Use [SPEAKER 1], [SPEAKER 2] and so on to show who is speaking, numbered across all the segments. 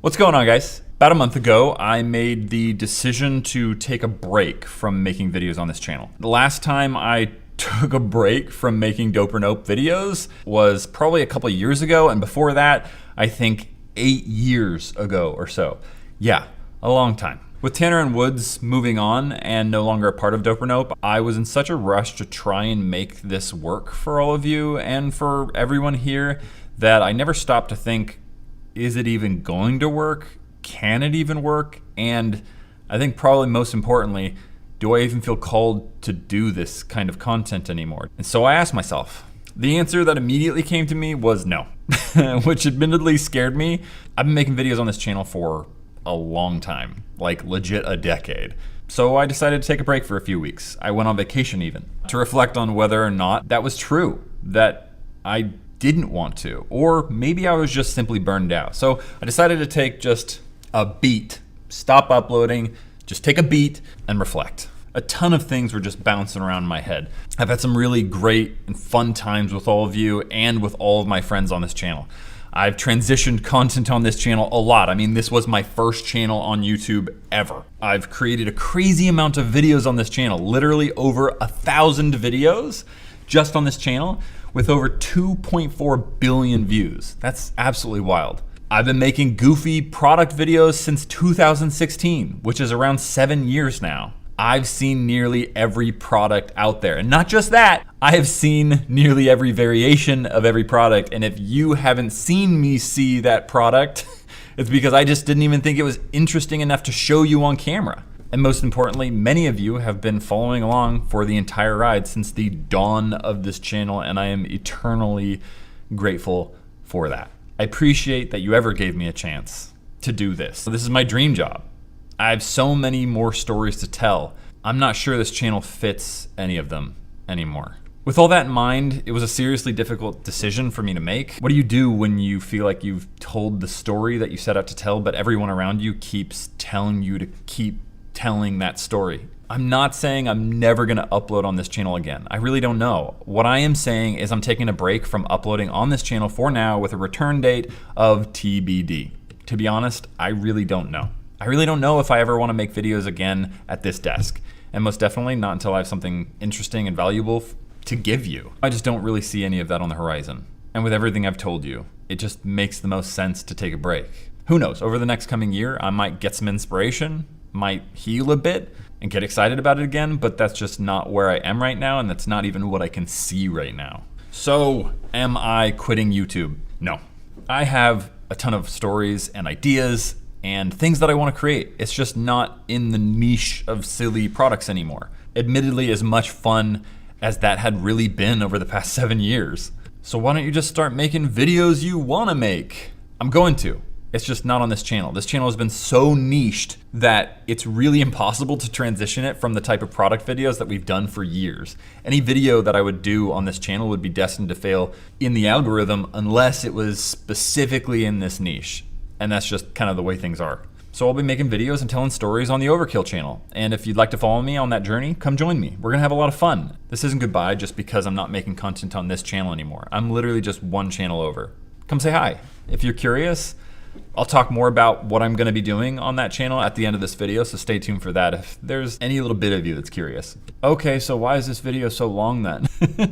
[SPEAKER 1] What's going on, guys? About a month ago, I made the decision to take a break from making videos on this channel. The last time I took a break from making Dope or Nope videos was probably a couple of years ago, and before that, I think 8 years ago or so. Yeah, a long time. With Tanner and Woods moving on and no longer a part of Dope or Nope, I was in such a rush to try and make this work for all of you and for everyone here that I never stopped to think, is it even going to work? Can it even work? And I think probably most importantly, do I even feel called to do this kind of content anymore? And so I asked myself. The answer that immediately came to me was no, which admittedly scared me. I've been making videos on this channel for a long time, like legit a decade. So I decided to take a break for a few weeks. I went on vacation even, to reflect on whether or not that was true, that I didn't want to, or maybe I was just simply burned out. So I decided to take just a beat, stop uploading, just take a beat and reflect. A ton of things were just bouncing around in my head. I've had some really great and fun times with all of you and with all of my friends on this channel. I've transitioned content on this channel a lot. I mean, this was my first channel on YouTube ever. I've created a crazy amount of videos on this channel, literally over 1,000 videos just on this channel, with over 2.4 billion views. That's absolutely wild. I've been making goofy product videos since 2016, which is around 7 years now. I've seen nearly every product out there. And not just that, I have seen nearly every variation of every product. And if you haven't seen me see that product, it's because I just didn't even think it was interesting enough to show you on camera. And most importantly, many of you have been following along for the entire ride since the dawn of this channel, and I am eternally grateful for that. I appreciate that you ever gave me a chance to do this. So this is my dream job. I have so many more stories to tell. I'm not sure this channel fits any of them anymore. With all that in mind, it was a seriously difficult decision for me to make. What do you do when you feel like you've told the story that you set out to tell, but everyone around you keeps telling you to keep telling that story? I'm not saying I'm never gonna upload on this channel again. I really don't know. What I am saying is I'm taking a break from uploading on this channel for now with a return date of TBD. To be honest, I really don't know. I really don't know if I ever wanna make videos again at this desk. And most definitely not until I have something interesting and valuable to give you. I just don't really see any of that on the horizon. And with everything I've told you, it just makes the most sense to take a break. Who knows, over the next coming year, I might get some inspiration, might heal a bit and get excited about it again, but that's just not where I am right now, and that's not even what I can see right now. So, am I quitting YouTube? No. I have a ton of stories and ideas and things that I want to create. It's just not in the niche of silly products anymore. Admittedly, as much fun as that had really been over the past 7 years. So why don't you just start making videos you want to make? I'm going to. It's just not on this channel. This channel has been so niched that it's really impossible to transition it from the type of product videos that we've done for years. Any video that I would do on this channel would be destined to fail in the algorithm unless it was specifically in this niche. And that's just kind of the way things are. So I'll be making videos and telling stories on the Overkill channel. And if you'd like to follow me on that journey, come join me. We're gonna have a lot of fun. This isn't goodbye just because I'm not making content on this channel anymore. I'm literally just one channel over. Come say hi. If you're curious, I'll talk more about what I'm gonna be doing on that channel at the end of this video, so stay tuned for that if there's any little bit of you that's curious. Okay, so why is this video so long then?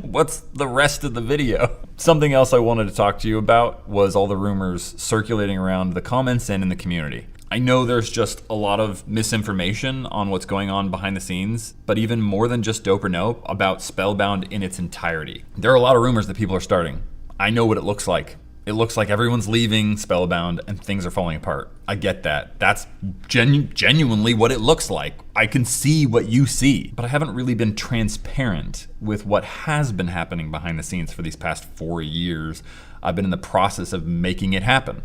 [SPEAKER 1] What's the rest of the video? Something else I wanted to talk to you about was all the rumors circulating around the comments and in the community. I know there's just a lot of misinformation on what's going on behind the scenes, but even more than just Dope or Nope, about Spellbound in its entirety. There are a lot of rumors that people are starting. I know what it looks like. It looks like everyone's leaving Spellbound and things are falling apart. I get that. That's genuinely what it looks like. I can see what you see, but I haven't really been transparent with what has been happening behind the scenes for these past 4 years. I've been in the process of making it happen.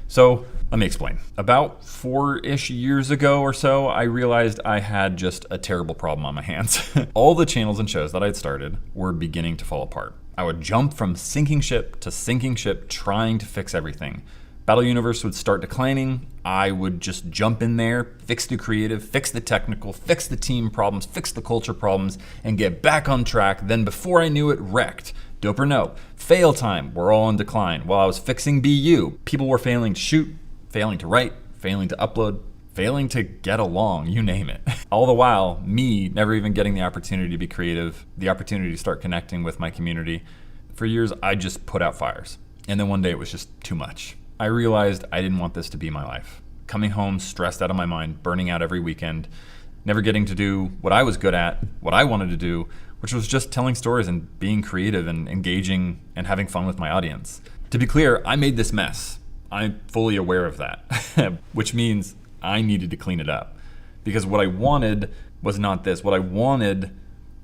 [SPEAKER 1] So let me explain. About 4-ish years ago or so, I realized I had just a terrible problem on my hands. All the channels and shows that I'd started were beginning to fall apart. I would jump from sinking ship to sinking ship trying to fix everything. Battle Universe would start declining. I would just jump in there, fix the creative, fix the technical, fix the team problems, fix the culture problems, and get back on track. Then before I knew it, wrecked. Dope or Nope, Fail Time were all in decline. While I was fixing BU, people were failing to shoot, failing to write, failing to upload, failing to get along, you name it. All the while, me never even getting the opportunity to be creative, the opportunity to start connecting with my community. For years, I just put out fires. And then one day it was just too much. I realized I didn't want this to be my life. Coming home stressed out of my mind, burning out every weekend, never getting to do what I was good at, what I wanted to do, which was just telling stories and being creative and engaging and having fun with my audience. To be clear, I made this mess. I'm fully aware of that, which means I needed to clean it up. Because what I wanted was not this. What I wanted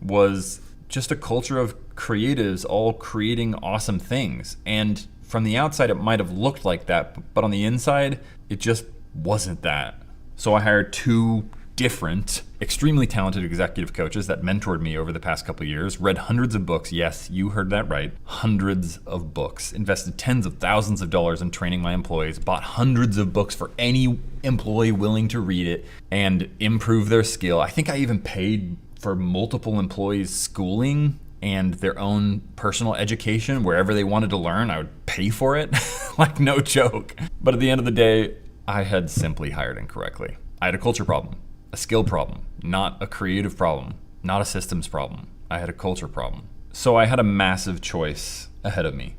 [SPEAKER 1] was just a culture of creatives all creating awesome things. And from the outside, it might have looked like that, but on the inside, it just wasn't that. So I hired 2 different, extremely talented executive coaches that mentored me over the past couple of years, read hundreds of books. Yes, you heard that right. Hundreds of books, invested tens of thousands of dollars in training my employees, bought hundreds of books for any employee willing to read it and improve their skill. I think I even paid for multiple employees' schooling and their own personal education. Wherever they wanted to learn, I would pay for it. Like, no joke. But at the end of the day, I had simply hired incorrectly. I had a culture problem. A skill problem, not a creative problem, not a systems problem. I had a culture problem. So I had a massive choice ahead of me.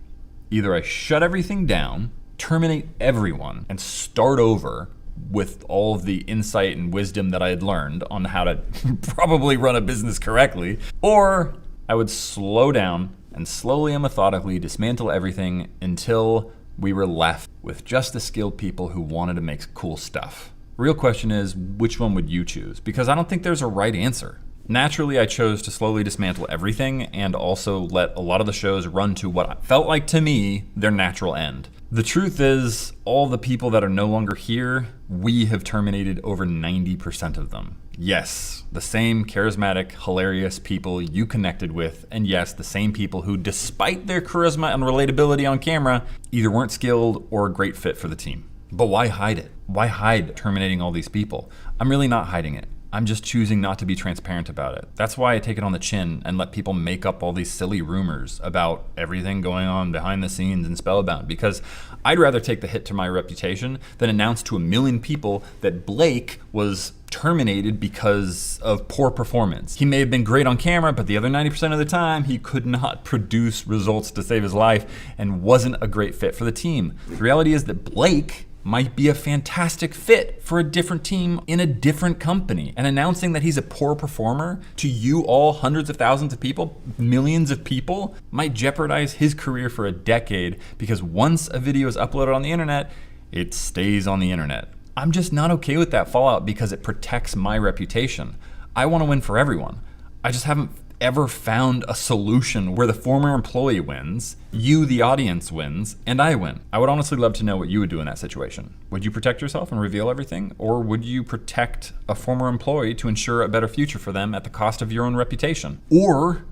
[SPEAKER 1] Either I shut everything down, terminate everyone, and start over with all of the insight and wisdom that I had learned on how to probably run a business correctly, or I would slow down and slowly and methodically dismantle everything until we were left with just the skilled people who wanted to make cool stuff. Real question is, which one would you choose? Because I don't think there's a right answer. Naturally, I chose to slowly dismantle everything and also let a lot of the shows run to what felt like to me their natural end. The truth is, all the people that are no longer here, we have terminated over 90% of them. Yes, the same charismatic, hilarious people you connected with, and yes, the same people who, despite their charisma and relatability on camera, either weren't skilled or a great fit for the team. But why hide it? Why hide terminating all these people? I'm really not hiding it. I'm just choosing not to be transparent about it. That's why I take it on the chin and let people make up all these silly rumors about everything going on behind the scenes in Spellbound, because I'd rather take the hit to my reputation than announce to 1 million people that Blake was terminated because of poor performance. He may have been great on camera, but the other 90% of the time, he could not produce results to save his life and wasn't a great fit for the team. The reality is that Blake might be a fantastic fit for a different team in a different company. And announcing that he's a poor performer to you all, hundreds of thousands of people, millions of people, might jeopardize his career for a decade, because once a video is uploaded on the internet, it stays on the internet. I'm just not okay with that fallout because it protects my reputation. I want to win for everyone. I just haven't ever found a solution where the former employee wins, you, the audience, wins, and I win. I would honestly love to know what you would do in that situation. Would you protect yourself and reveal everything? Or would you protect a former employee to ensure a better future for them at the cost of your own reputation? Or,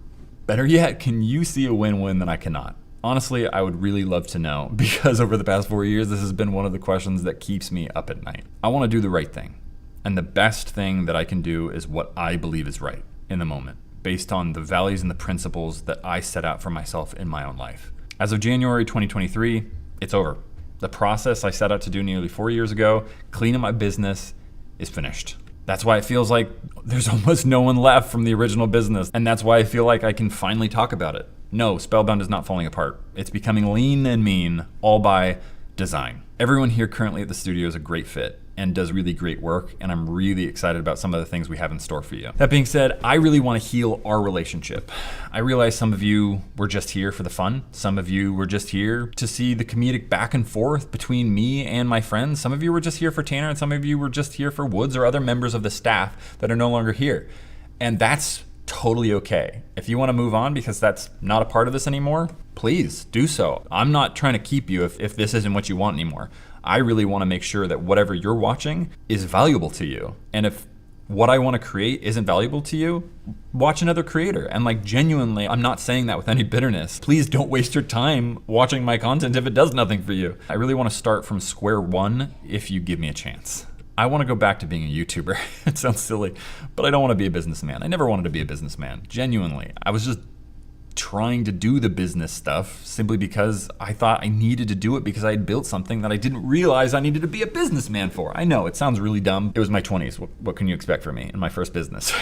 [SPEAKER 1] better yet, can you see a win-win that I cannot? Honestly, I would really love to know, because over the past 4 years, this has been one of the questions that keeps me up at night. I want to do the right thing. And the best thing that I can do is what I believe is right in the moment, based on the values and the principles that I set out for myself in my own life. As of January 2023, it's over. The process I set out to do nearly 4 years ago, clean up my business, is finished. That's why it feels like there's almost no one left from the original business. And that's why I feel like I can finally talk about it. No, Spellbound is not falling apart. It's becoming lean and mean, all by design. Everyone here currently at the studio is a great fit and does really great work, and I'm really excited about some of the things we have in store for you. That being said, I really want to heal our relationship. I realize some of you were just here for the fun. Some of you were just here to see the comedic back and forth between me and my friends. Some of you were just here for Tanner, and some of you were just here for Woods or other members of the staff that are no longer here. And that's totally okay. If you want to move on because that's not a part of this anymore, please do so. I'm not trying to keep you if this isn't what you want anymore. I really want to make sure that whatever you're watching is valuable to you. And if what I want to create isn't valuable to you, watch another creator. And like, genuinely, I'm not saying that with any bitterness. Please don't waste your time watching my content if it does nothing for you. I really want to start from square one if you give me a chance. I want to go back to being a YouTuber. It sounds silly, but I don't want to be a businessman. I never wanted to be a businessman. Genuinely. I was just trying to do the business stuff simply because I thought I needed to do it because I had built something that I didn't realize I needed to be a businessman for. I know, it sounds really dumb. It was my 20s. What can you expect from me in my first business?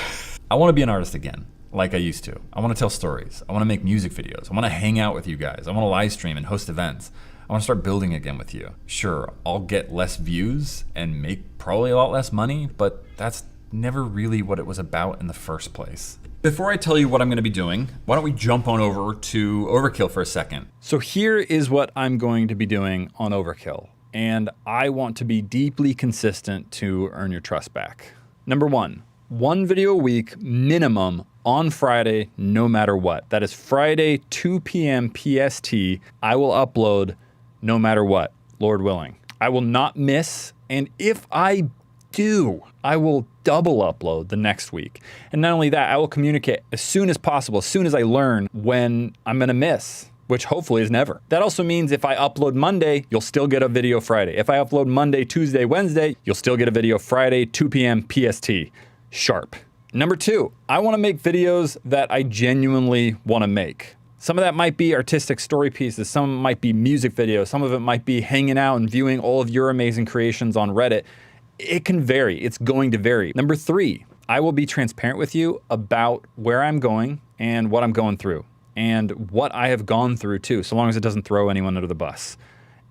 [SPEAKER 1] I want to be an artist again, like I used to. I want to tell stories. I want to make music videos. I want to hang out with you guys. I want to live stream and host events. I want to start building again with you. Sure, I'll get less views and make probably a lot less money, but that's never really what it was about in the first place. Before I tell you what I'm gonna be doing, why don't we jump on over to Overkill for a second. So here is what I'm going to be doing on Overkill, and I want to be deeply consistent to earn your trust back. Number one video a week minimum on Friday, no matter what. That is Friday, 2 p.m. PST. I will upload no matter what, Lord willing. I will not miss, and if I do, I will double upload the next week. And not only that, I will communicate as soon as possible, as soon as I learn when I'm gonna miss, which hopefully is never. That also means if I upload Monday, you'll still get a video Friday. If I upload Monday, Tuesday, Wednesday, you'll still get a video Friday, 2 p.m. PST, sharp. Number two, I wanna make videos that I genuinely wanna make. Some of that might be artistic story pieces, some might be music videos, some of it might be hanging out and viewing all of your amazing creations on Reddit. It can vary, it's going to vary. Number three, I will be transparent with you about where I'm going and what I'm going through and what I have gone through too, so long as it doesn't throw anyone under the bus.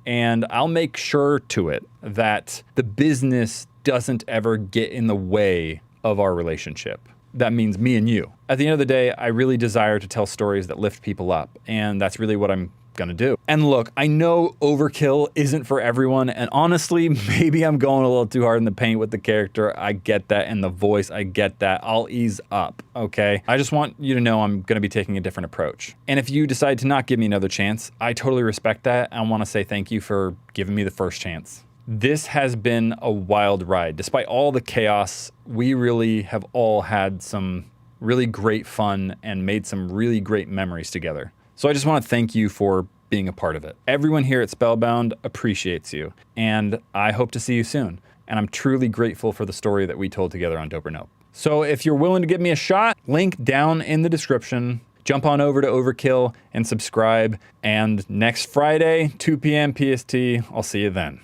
[SPEAKER 1] And I'll make sure to it that the business doesn't ever get in the way of our relationship. That means me and you. At the end of the day, I really desire to tell stories that lift people up, and that's really what I'm gonna do. And look, I know Overkill isn't for everyone, and honestly, maybe I'm going a little too hard in the paint with the character. I get that, and the voice, I get that. I'll ease up, okay? I just want you to know I'm gonna be taking a different approach. And if you decide to not give me another chance, I totally respect that. I wanna say thank you for giving me the first chance. This has been a wild ride. Despite all the chaos, we really have all had some really great fun and made some really great memories together. So I just want to thank you for being a part of it. Everyone here at Spellbound appreciates you, and I hope to see you soon. And I'm truly grateful for the story that we told together on Dope or Nope. So if you're willing to give me a shot, link down in the description. Jump on over to Overkill and subscribe. And next Friday, 2 p.m. PST, I'll see you then.